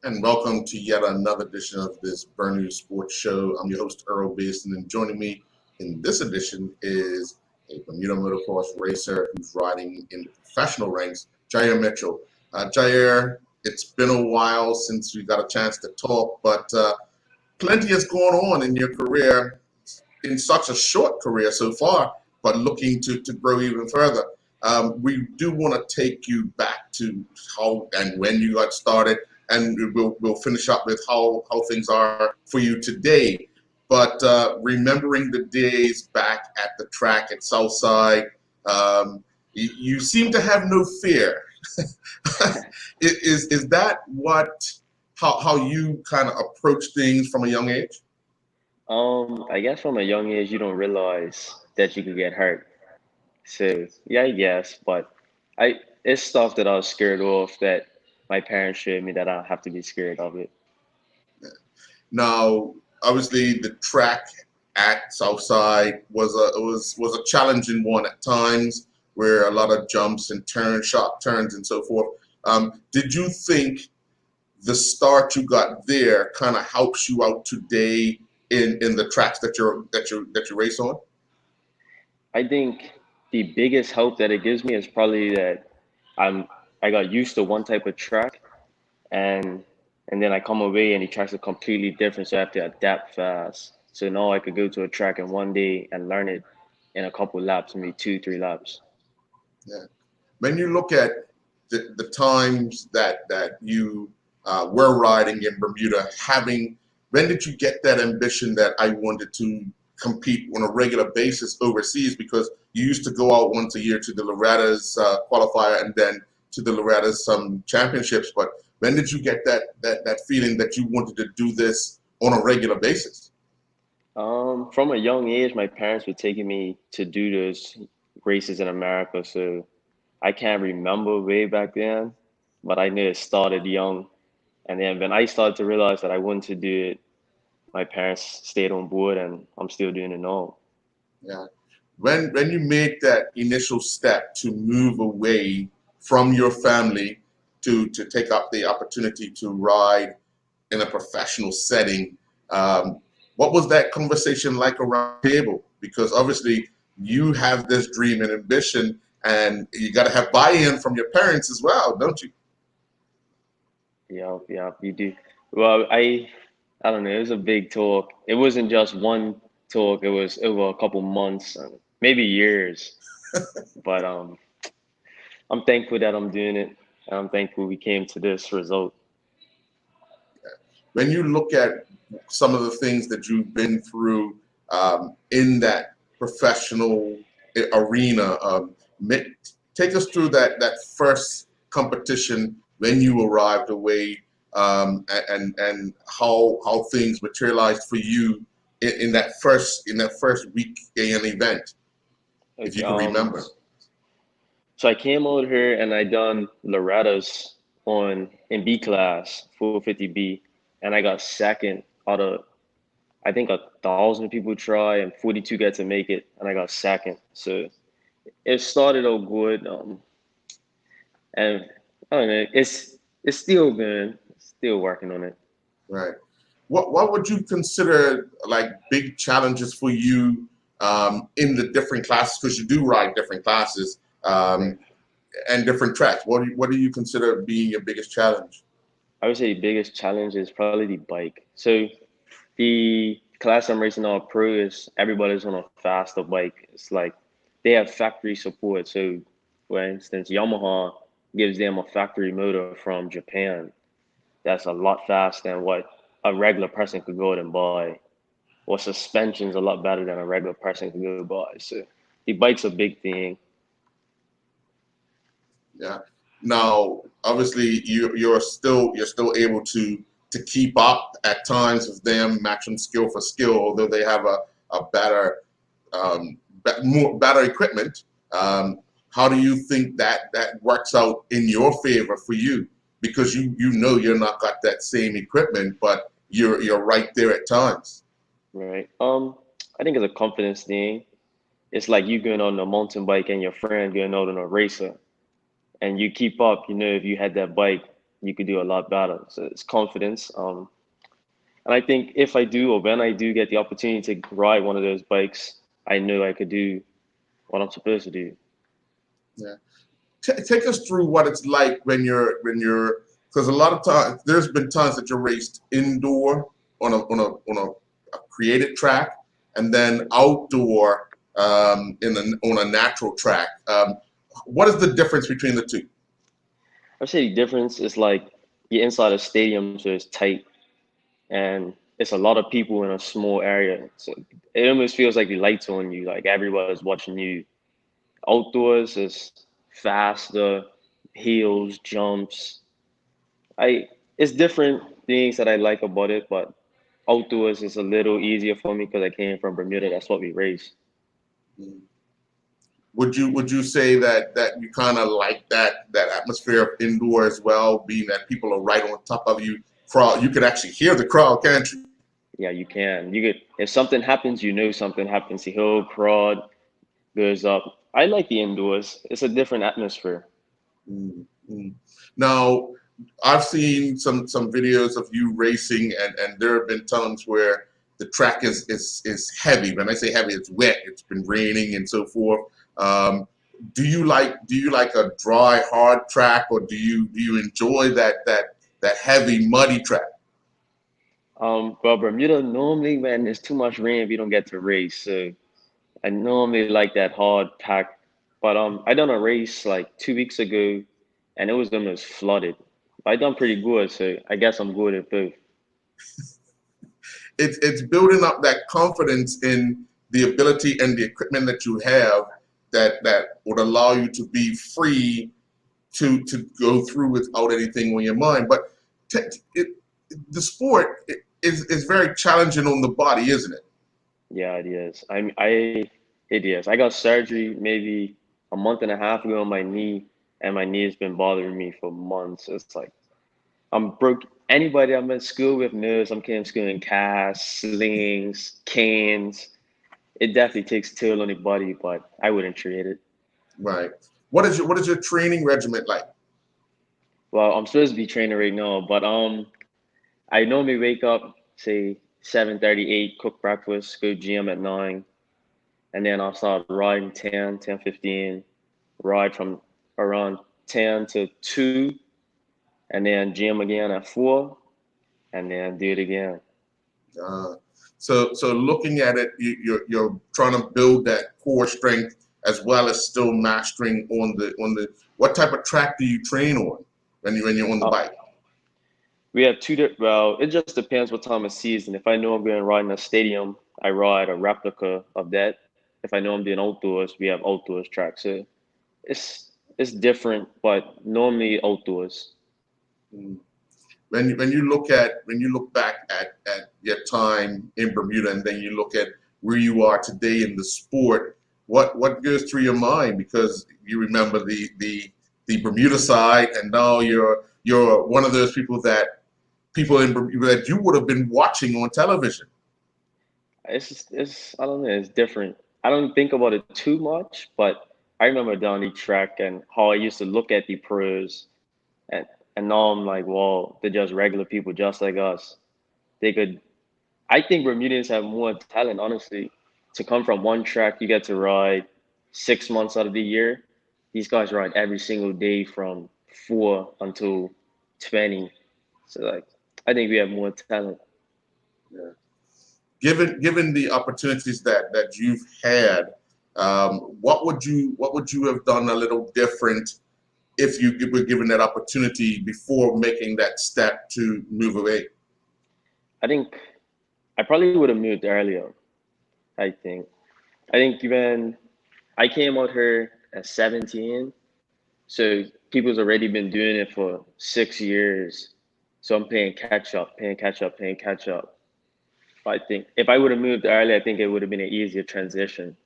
And welcome to yet another edition of this Burn News Sports Show. I'm your host, Earl Basin, and joining me in this edition is a Bermuda motocross racer who's riding in the professional ranks, Jyire Mitchell. Jyire, it's been a while since we got a chance to talk, but plenty has gone on in your career, in such a short career so far, but looking to grow even further. We do want to take you back to how and when you got started, and we'll finish up with how things are for you today. But remembering the days back at the track at Southside, you seem to have no fear. Is that how you kind of approach things from a young age? I guess from a young age, you don't realize that you could get hurt. So yeah, I guess, but it's stuff that I was scared of that my parents showed me that I don't have to be scared of it. Now, obviously, the track at Southside was a challenging one at times, where a lot of jumps and turns, sharp turns, and so forth. Did you think the start you got there kind of helps you out today in the tracks that you race on? I think the biggest help that it gives me is probably that I'm I got used to one type of track and and then I come away and the tracks are completely different, so I have to adapt fast. So now I could go to a track in one day and learn it in a couple laps, maybe two, 3 laps. Yeah. When you look at the times that you were riding in Bermuda, when did you get that ambition that I wanted to compete on a regular basis overseas? Because you used to go out once a year to the Loretta's qualifier and then to the Loretta's championships. But when did you get that feeling that you wanted to do this on a regular basis? From a young age, my parents were taking me to do those races in America, so I can't remember way back then, but I knew it started young. And then when I started to realize that I wanted to do it, my parents stayed on board, and I'm still doing it now. Yeah. When you made that initial step to move away from your family to take up the opportunity to ride in a professional setting, um, what was that conversation like around the table? Because obviously you have this dream and ambition, and you got to have buy-in from your parents as well, don't you? Yeah, yeah, you do. Well, I don't know. It was a big talk. It wasn't just one talk. It was over a couple months, and maybe years. But I'm thankful that I'm doing it. And I'm thankful we came to this result. When you look at some of the things that you've been through in that professional arena, take us through that first competition when you arrived away, and how things materialized for you in that first week in an event, if Like, you can remember. so I came over here and I done Loretta's on in B class, 450B, and I got second out of I think 1,000 people try and 42 got to make it, and I got second. So it started out good, and I don't know, it's still good, still working on it. Right. What would you consider like big challenges for you in the different classes? Because you do ride different classes Right. and different tracks. What do you consider being your biggest challenge? I would say the biggest challenge is probably the bike. So the class I'm racing on pro is everybody's on a faster bike. It's like they have factory support. So, for instance, Yamaha gives them a factory motor from Japan that's a lot faster than what a regular person could go out and buy. Or suspension's a lot better than a regular person could go buy. So the bike's a big thing. Yeah. Now, obviously, you're still able to keep up at times with them, matching skill for skill, although they have a better more better equipment. How do you think that works out in your favor for you? Because you know you're not got that same equipment, but you're right there at times. Right. I think it's a confidence thing. It's like you going on a mountain bike and your friend going out on a racer, and you keep up. You know, if you had that bike, you could do a lot better. So it's confidence. And I think if I do, or when I do get the opportunity to ride one of those bikes, I know I could do what I'm supposed to do. Yeah. Take us through what it's like when you're because a lot of times there's been times that you're raced indoor on a created track and then outdoor on a natural track. What is the difference between the two? I say the difference is like you're inside a stadium, so it's tight, and it's a lot of people in a small area. So it almost feels like the lights on you, like everybody's watching you. Outdoors is faster, hills, jumps. I it's different things that I like about it, but outdoors is a little easier for me because I came from Bermuda. That's what we race. Would you say that you kind of like that atmosphere of indoor as well, being that people are right on top of you? Crowd, you could actually hear the crowd, can't you? Yeah, you can. You could if something happens, you know something happens. The whole crowd goes up. I like the indoors. It's a different atmosphere. Mm, mm. Now, I've seen some videos of you racing, and there have been times where the track is heavy. When I say heavy, it's wet. It's been raining and so forth. Um, do you like a dry, hard track, or do you enjoy that heavy, muddy track? Well, Bermuda normally when there's too much rain, we don't get to race. So I normally like that hard pack. But I done a race like 2 weeks ago, and it was almost flooded. I done pretty good, so I guess I'm good at both. It's building up that confidence in the ability and the equipment that you have that would allow you to be free to go through without anything on your mind. But t- it, the sport is very challenging on the body, isn't it? Yeah, it is. It is. I got surgery maybe a month and a half ago on my knee, and my knee has been bothering me for months. It's like I'm broke. Anybody I'm in school with knows I'm carrying school in casts, slings, canes. It definitely takes a toll on the body, but I wouldn't trade it. Right. What is your training regimen like? Well, I'm supposed to be training right now, but I normally wake up say 7:38, cook breakfast, go gym at 9, and then I'll start riding 10:15, ride from around 10 to 2, and then gym again at 4, and then do it again. Uh, so looking at it, you're trying to build that core strength as well as still mastering on the what type of track do you train on when you're on the Uh, bike? we have well, it just depends what time of season. If I know I'm going to ride in a stadium, I ride a replica of that. If I know I'm doing outdoors, we have outdoors tracks. So it's different, but normally outdoors. Mm. When you look back at your time in Bermuda and then you look at where you are today in the sport, what goes through your mind because you remember the Bermuda side and now you're one of those people in Bermuda that you would have been watching on television. It's I don't know, it's different. I don't think about it too much, but I remember down the track and how I used to look at the pros and and now I'm like, well, they're just regular people just like us. They could I think Bermudians have more talent, honestly. To come from one track, you get to ride 6 months out of the year. These guys ride every single day from 4 until 20. So like I think we have more talent. Yeah. Given the opportunities that you've had, what would you have done a little different if you were given that opportunity before making that step to move away? I think I probably would have moved earlier. I think. I think when I came out here at 17, so people's already been doing it for 6 years. So I'm playing catch up, playing catch up, playing catch up. I think if I would have moved early, I think it would have been an easier transition.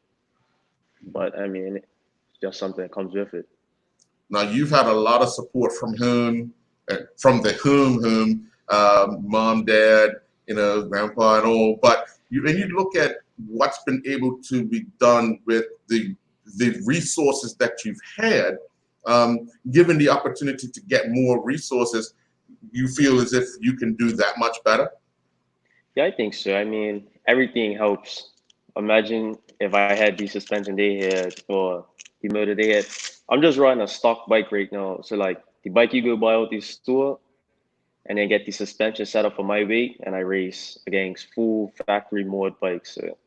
But I mean, it's just something that comes with it. Now you've had a lot of support from the mom, dad, grandpa, and all. But when you look at what's been able to be done with the resources that you've had, given the opportunity to get more resources, you feel as if you can do that much better? Yeah, I think so. I mean, everything helps. Imagine if I had the suspension they had or the motor they had. I'm just riding a stock bike right now. So like the bike you go buy out the store and then get the suspension set up for my weight and I race against full factory mod bikes. So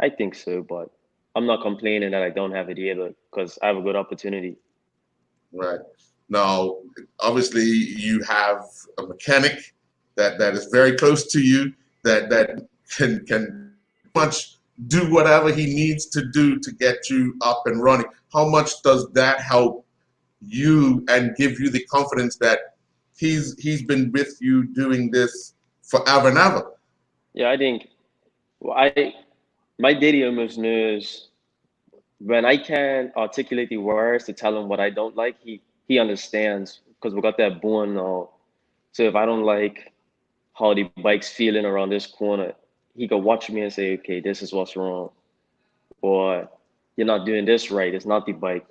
I think so, but I'm not complaining that I don't have it either because I have a good opportunity. Right. Now, obviously, you have a mechanic that is very close to you that can much do whatever he needs to do to get you up and running. How much does that help you and give you the confidence that he's been with you doing this forever and ever? Yeah, I think well, I my daddy almost knows when I can articulate the words to tell him what I don't like, he understands because we got that bond now. So if I don't like how the bike's feeling around this corner, he could watch me and say, okay, this is what's wrong. Or you're not doing this right. It's not the bike.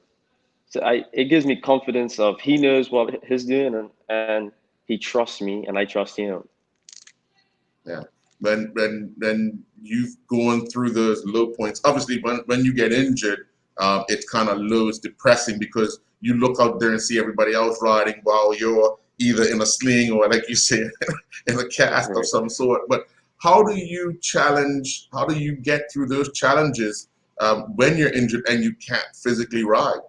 So it gives me confidence of he knows what he's doing and he trusts me and I trust him. Yeah. When you've gone through those low points, obviously when you get injured, it's kind of low, it's depressing because you look out there and see everybody else riding while you're either in a sling or, like you said, in a cast of Right. some sort. But how do you get through those challenges when you're injured and you can't physically ride?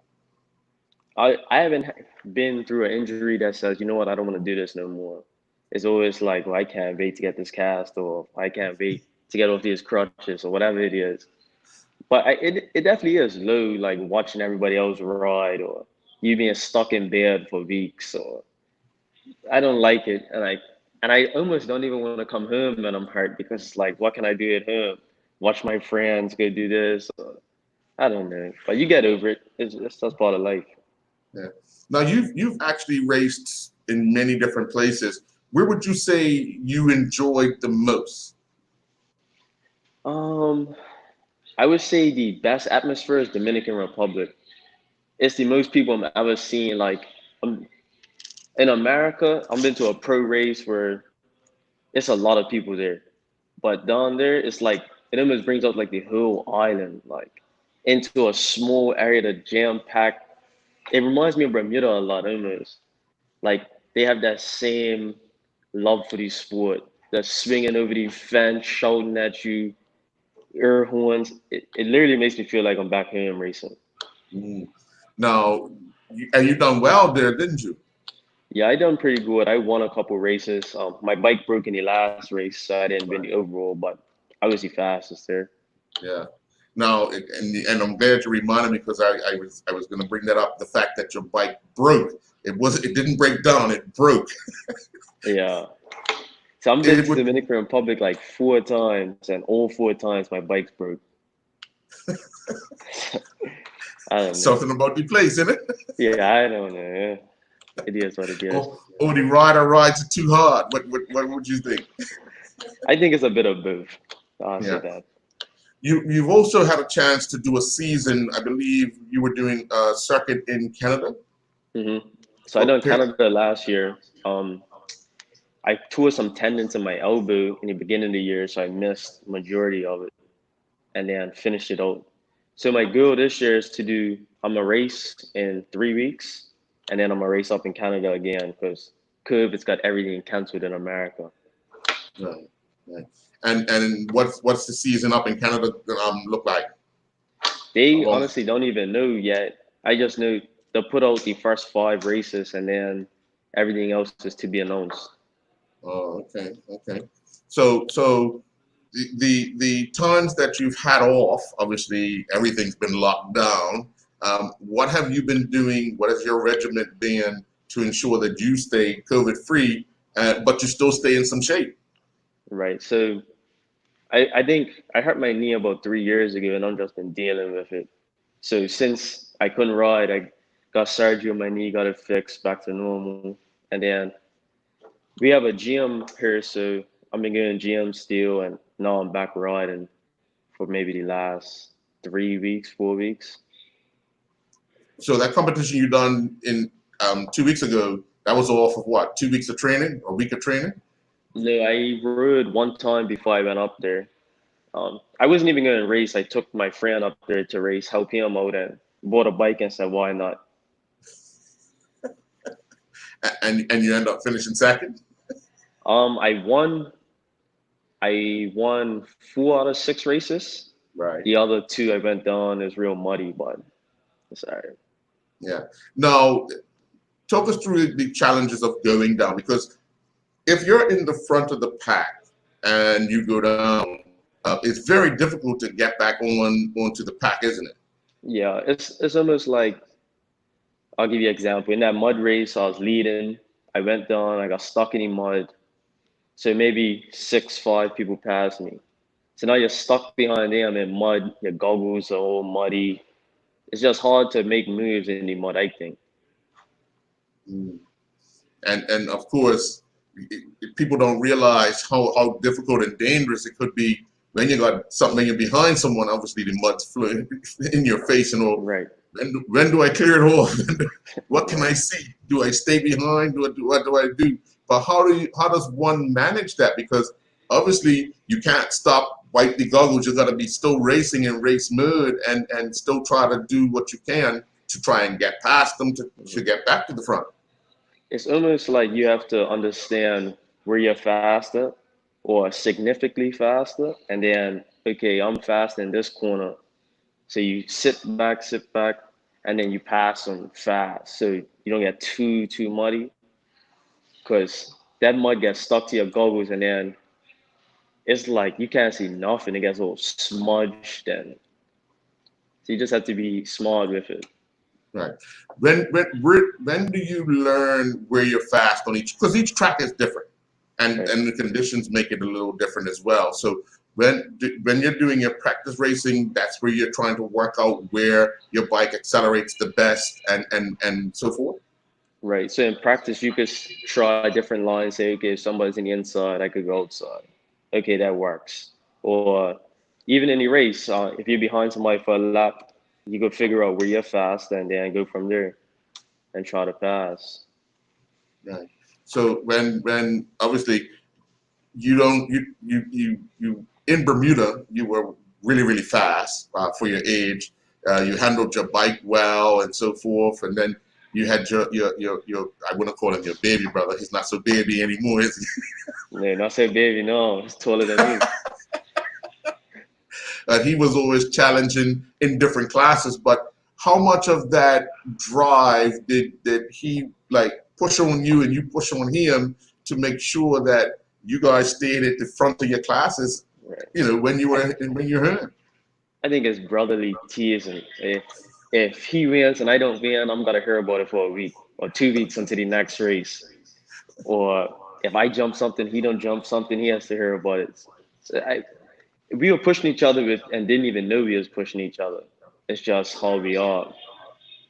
I haven't been through an injury that says, you know what, I don't want to do this no more. It's always like, well, I can't wait to get this cast, or I can't wait to get off these crutches, or whatever it is. But it definitely is low, like watching everybody else ride, or you being stuck in bed for weeks, or I don't like it, and I almost don't even want to come home when I'm hurt because it's like, what can I do at home? Watch my friends go do this. Or, I don't know, but you get over it. It's just part of life. Yeah. Now you've actually raced in many different places. Where would you say you enjoyed the most? Um, I would say the best atmosphere is Dominican Republic. It's the most people I've ever seen. Like um, in America, I've been to a pro race where it's a lot of people there, but down there, it's like it almost brings out like the whole island, like into a small area that jam packed. It reminds me of Bermuda a lot, almost. Like they have that same love for the sport. They're swinging over the fence, shouting at you, air horns. It literally makes me feel like I'm back home racing. Mm. Now, and you done well there, didn't you? Yeah, I done pretty good. I won a couple races. My bike broke in the last race, so I didn't win the Right. overall, but I was the fastest there. Yeah. Now, and I'm glad you reminded me because I was going to bring that up. The fact that your bike broke. It didn't break down. It broke. Yeah. So I've been It to would Dominican Republic like 4 times, and all 4 times my bike's broke. I don't know. something about the place, isn't it? Yeah, I don't know. Yeah. It is what it is. Or the rider rides it too hard. What would you think? I think it's a bit of both. I'll say Yeah. that. You've also had a chance to do a season. I believe you were doing a circuit in Canada. hmm So I For done Canada last year. I tore some tendons in my elbow in the beginning of the year, so I missed majority of it, and then finished it out. So my goal this year is to do. I'm a race in 3 weeks, and then I'm gonna race up in Canada again because COVID's got everything canceled in America. Right, right. And what's the season up in Canada look like? How They long? honestly don't even know yet. I just know they'll put out the first 5 races, and then everything else is to be announced. Oh, okay, okay. So the times that you've had off, obviously everything's been locked down. What have you been doing? What has your regiment been to ensure that you stay COVID free, but you still stay in some shape? Right. So I think I hurt my knee about 3 years ago, and I've just been dealing with it. So since I couldn't ride, I got surgery on my knee, got it fixed back to normal, and then we have a gym here, so I've been going gym still, and now I'm back riding for maybe the last 3 weeks, 4 weeks. So that competition you done in 2 weeks ago, That was off of what, 2 weeks of training, a week of training? No, I rode one time before I went up there. I wasn't even going to race. I took my friend up there to race, help him out, and bought a bike and said, "Why not?" And you end up finishing second? I won. I won 4 out of 6 races. Right. The other 2 I went down is real muddy, but it's all right. Yeah. Now, talk us through the challenges of going down, because if you're in the front of the pack and you go down, it's very difficult to get back onto the pack, isn't it? Yeah, it's almost like, I'll give you an example. In that mud race, I was leading. I went down. I got stuck in the mud. So maybe 6, 5 people passed me. So now you're stuck behind them in mud. Your goggles are all muddy. It's just hard to make moves in the mud, I think. Mm. And of course, people don't realize how difficult and dangerous it could be when you got something you're behind someone. Obviously, the mud's flowing in your face and all. Right. When do I clear it off? What can I see? Do I stay behind? What do I do? But how does one manage that? Because obviously you can't stop, wipe the goggles. You got to be still racing in race mode and still try to do what you can to try and get past them to get back to the front. It's almost like you have to understand where you're faster or significantly faster. And then, okay, I'm fast in this corner. So you sit back, and then you pass them fast. So you don't get too muddy, because that mud gets stuck to your goggles, and then it's like you can't see nothing. It gets all smudged, and so you just have to be smart with it. Right. When do you learn where you're fast on each? Because each track is different, Right. and the conditions make it a little different as well. So when you're doing your practice racing, that's where you're trying to work out where your bike accelerates the best and so forth. Right. So in practice, you could try different lines. Say, okay, if somebody's in the inside, I could go outside. Okay, that works. Or even in the race, if you're behind somebody for a lap, you could figure out where you're fast and then go from there and try to pass. Right. So when obviously you don't you in Bermuda, you were really fast for your age. You handled your bike well and so forth, and then you had your I wouldn't call him your baby brother. He's not so baby anymore, is No, not say baby, no, he's taller than me. he? He was always challenging in different classes, but how much of that drive did he like push on you and you push on him to make sure that you guys stayed at the front of your classes, Right. when you're home? I think it's brotherly teasing. If he wins and I don't win, I'm gonna hear about it for a week or 2 weeks until the next race. Or if I jump something, he don't jump something, he has to hear about it. So we were pushing each other with and didn't even know we was pushing each other. It's just how we are.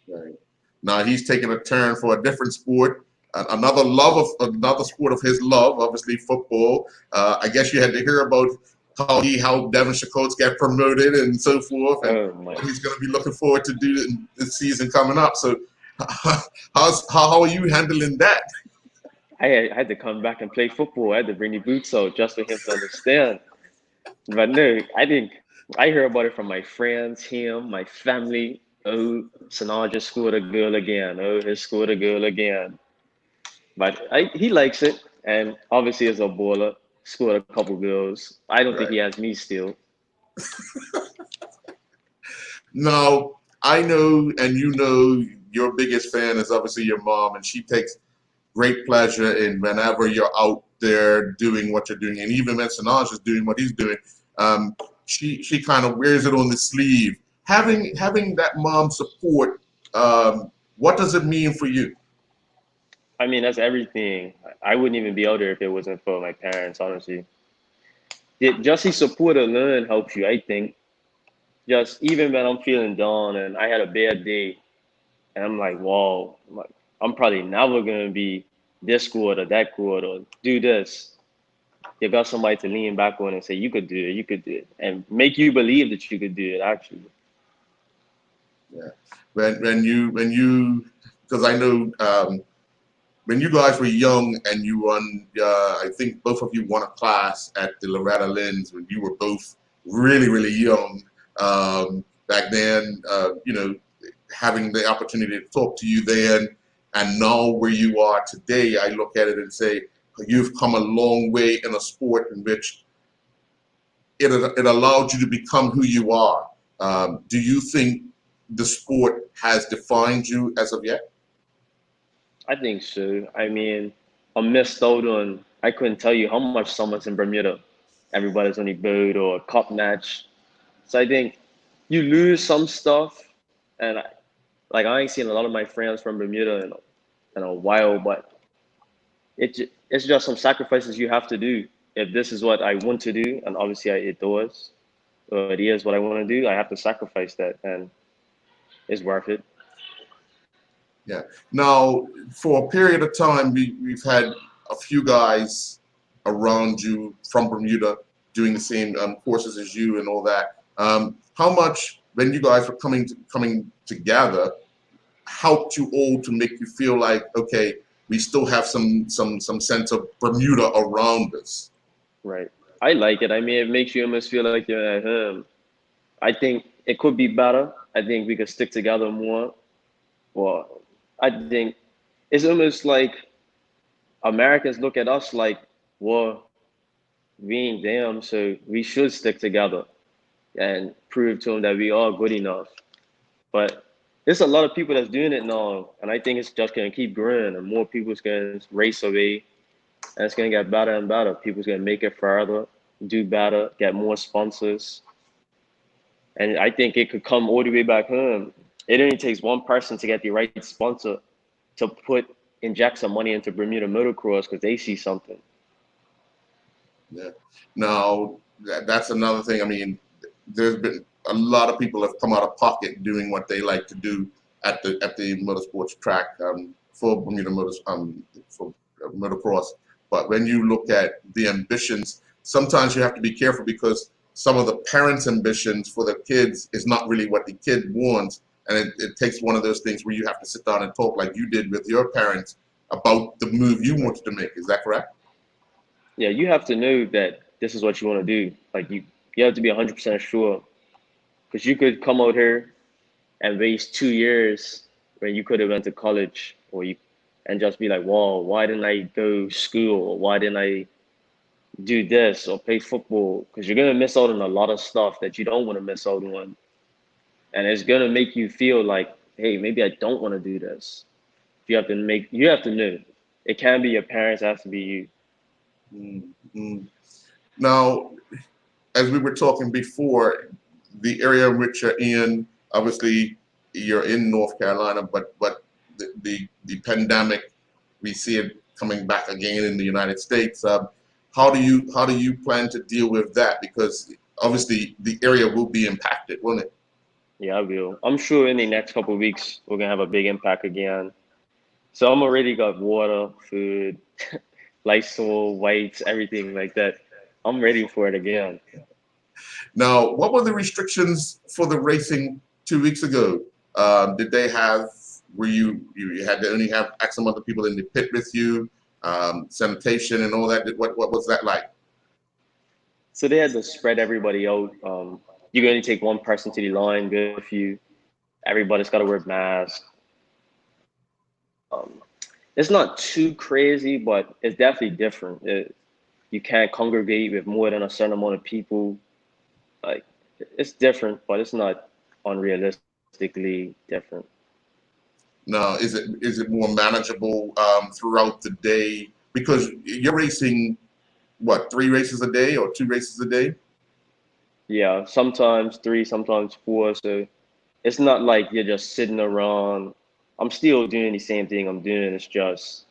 Right. Now he's taking a turn for a different sport, another love of another sport of his love, obviously football. I guess you had to hear about how he helped Devin Chakotay get promoted and so forth, and Oh my! what he's going to be looking forward to do in this season coming up. So, how are you handling that? I had to come back and play football. I had to bring the boots out just for him to understand. But no, I think I hear about it from my friends, him, my family. Oh, Sanaa just scored a goal again. Oh, he scored a goal again. But he likes it, and obviously as a baller, scored a couple goals. I don't think Right. he has me still. Now, I know, and your biggest fan is obviously your mom, and she takes great pleasure in whenever you're out there doing what you're doing, and even when Sanaj is doing what he's doing, she kind of wears it on the sleeve. Having that mom support, what does it mean for you? I mean, that's everything. I wouldn't even be out there if it wasn't for my parents, honestly. Just the support alone helps you, I think. Just even when I'm feeling down and I had a bad day, and I'm like, whoa, I'm probably never gonna be this good or that good or do this. You got somebody to lean back on and say, you could do it, you could do it, and make you believe that you could do it, actually. Yeah. When you because I know when you guys were young and you won, I think both of you won a class at the Loretta Lynn's when you were both really, really young back then. You know, having the opportunity to talk to you then and now where you are today, I look at it and say you've come a long way in a sport in which it allowed you to become who you are. Do you think the sport has defined you as of yet? I think so. I mean, I missed out on, I couldn't tell you how much summers in Bermuda. Everybody's on a boat or a cup match. So I think you lose some stuff. And I ain't seen a lot of my friends from Bermuda in a while, but it's just some sacrifices you have to do. If this is what I want to do, and obviously it does, or it is what I want to do, I have to sacrifice that, and it's worth it. Yeah. Now, for a period of time, we've had a few guys around you from Bermuda doing the same courses as you and all that. How much, when you guys were coming together, helped you all to make you feel like, okay, we still have some sense of Bermuda around us? Right. I like it. I mean, it makes you almost feel like you're at home. I think it could be better. I think we could stick together more. Well, I think it's almost like Americans look at us like, well, we ain't them, so we should stick together and prove to them that we are good enough. But there's a lot of people that's doing it now, and I think it's just gonna keep growing, and more people's gonna race away, and it's gonna get better and better. People's gonna make it further, do better, get more sponsors, and I think it could come all the way back home. It only takes one person to get the right sponsor to inject some money into Bermuda Motocross because they see something. Yeah. Now, that's another thing. I mean, there's been a lot of people have come out of pocket doing what they like to do at the motorsports track for Bermuda for motocross. But when you look at the ambitions, sometimes you have to be careful because some of the parents' ambitions for their kids is not really what the kid wants. And it takes one of those things where you have to sit down and talk like you did with your parents about the move you wanted to make. Is that correct? Yeah, you have to know that this is what you want to do. Like you have to be 100% sure because you could come out here and waste 2 years when you could have went to college and just be like, "Wow, why didn't I go school? Or why didn't I do this or play football?" Because you're gonna miss out on a lot of stuff that you don't want to miss out on, and it's gonna make you feel like, "Hey, maybe I don't want to do this." You have to know. It can't be your parents. It has to be you. Mm-hmm. Now, as we were talking before, the area in which you're in, obviously you're in North Carolina, but the pandemic, we see it coming back again in the United States. How do you plan to deal with that? Because obviously the area will be impacted, won't it? Yeah, I will. I'm sure in the next couple of weeks we're gonna have a big impact again. So I'm already got water, food, Lysol, wipes, everything like that. I'm ready for it again. Now, what were the restrictions for the racing 2 weeks ago? Did they have, were you had to only have X amount of people in the pit with you, sanitation and all that? What was that like? So they had to spread everybody out. You can only take one person to the line with you. Everybody's got to wear masks. Um, it's not too crazy, but it's definitely different. You can't congregate with more than a certain amount of people. Like it's different, but it's not unrealistically different. Now, is it more manageable throughout the day? Because you're racing, what, 3 races a day or 2 races a day? Yeah, sometimes three, sometimes four. So it's not like you're just sitting around. I'm still doing the same thing I'm doing. It's just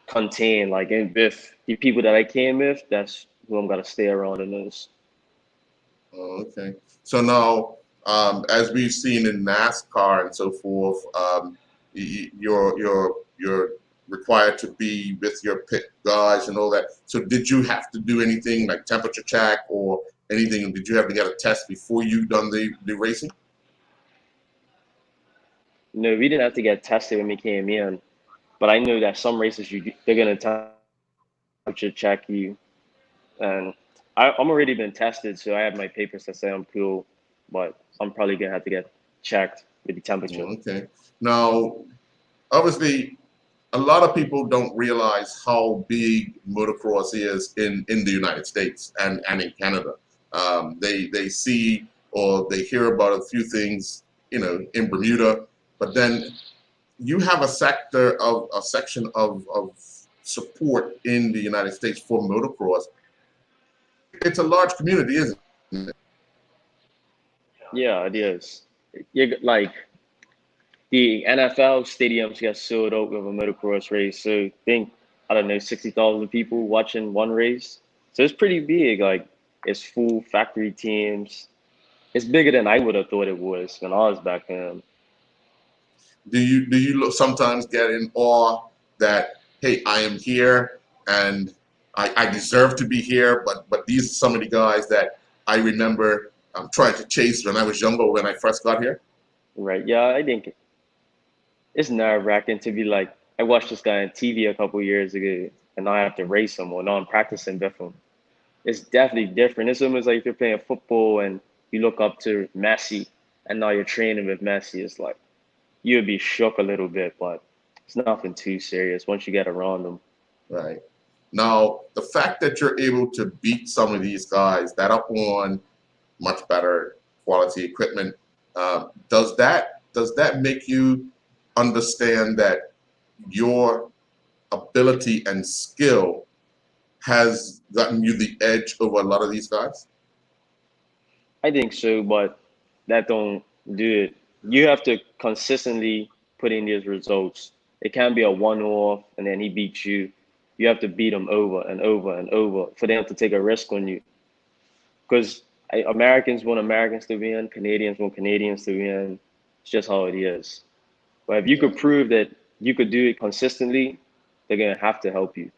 contained. Like and with the people that I came with, that's who I'm gonna stay around the most. Oh, okay. So now, as we've seen in NASCAR and so forth, you're required to be with your pit guys and all that. So did you have to do anything like temperature check or anything? Did you have to get a test before you done the racing? No, we didn't have to get tested when we came in, But I know that some races they're gonna temperature check you, and I'm already been tested, so I have my papers that say I'm cool, but I'm probably gonna have to get checked with the temperature. Okay. Now, obviously, a lot of people don't realize how big motocross is in the United States and in Canada. They see or they hear about a few things, in Bermuda, but then you have a section of support in the United States for motocross. It's a large community, isn't it? Yeah, it is. You like the NFL stadiums get sold out with a motocross race. So think, I don't know, 60,000 people watching one race. So it's pretty big. Like it's full factory teams. It's bigger than I would have thought it was when I was back then. Do you sometimes get in awe that, hey, I am here and I deserve to be here, but these are some of the guys that I remember trying to chase when I was younger when I first got here. Right. Yeah, I think it's nerve-wracking to be like, I watched this guy on TV a couple years ago and now I have to race him or now I'm practicing with him. It's definitely different. It's almost like if you're playing football and you look up to Messi and now you're training with Messi. It's like you would be shook a little bit, but it's nothing too serious once you get around them. Right. Now, the fact that you're able to beat some of these guys that are on much better quality equipment, does that make you understand that your ability and skill has gotten you the edge over a lot of these guys? I think so, but that don't do it. You have to consistently put in these results. It can't be a one-off and then he beats you. You have to beat him over and over and over for them to take a risk on you. Because Americans want Americans to win, Canadians want Canadians to win. It's just how it is. But if you Yeah. could prove that you could do it consistently, they're gonna have to help you.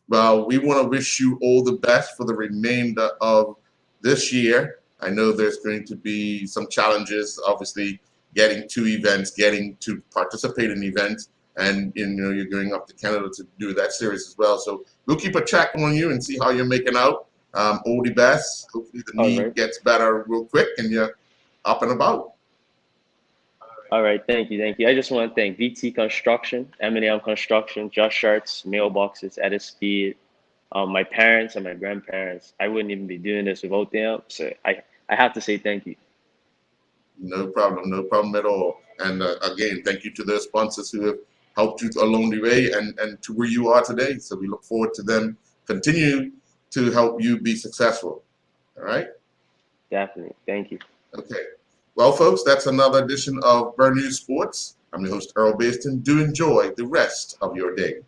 Well, we want to wish you all the best for the remainder of this year. I know there's going to be some challenges, obviously, getting to events, getting to participate in events, and you're going up to Canada to do that series as well. So we'll keep a check on you and see how you're making out. All the best. Hopefully the All knee right. gets better real quick and you're up and about. All right, thank you, thank you. I just want to thank VT Construction, M&M Construction, Just Shirts, Mailboxes, Edit Speed, my parents and my grandparents. I wouldn't even be doing this without them. So I have to say thank you. No problem at all. And again, thank you to the sponsors who have helped you along the way and to where you are today. So we look forward to them continue to help you be successful. All right? Definitely. Thank you. Okay. Well, folks, that's another edition of Burn News Sports. I'm your host, Earl Baston. Do enjoy the rest of your day.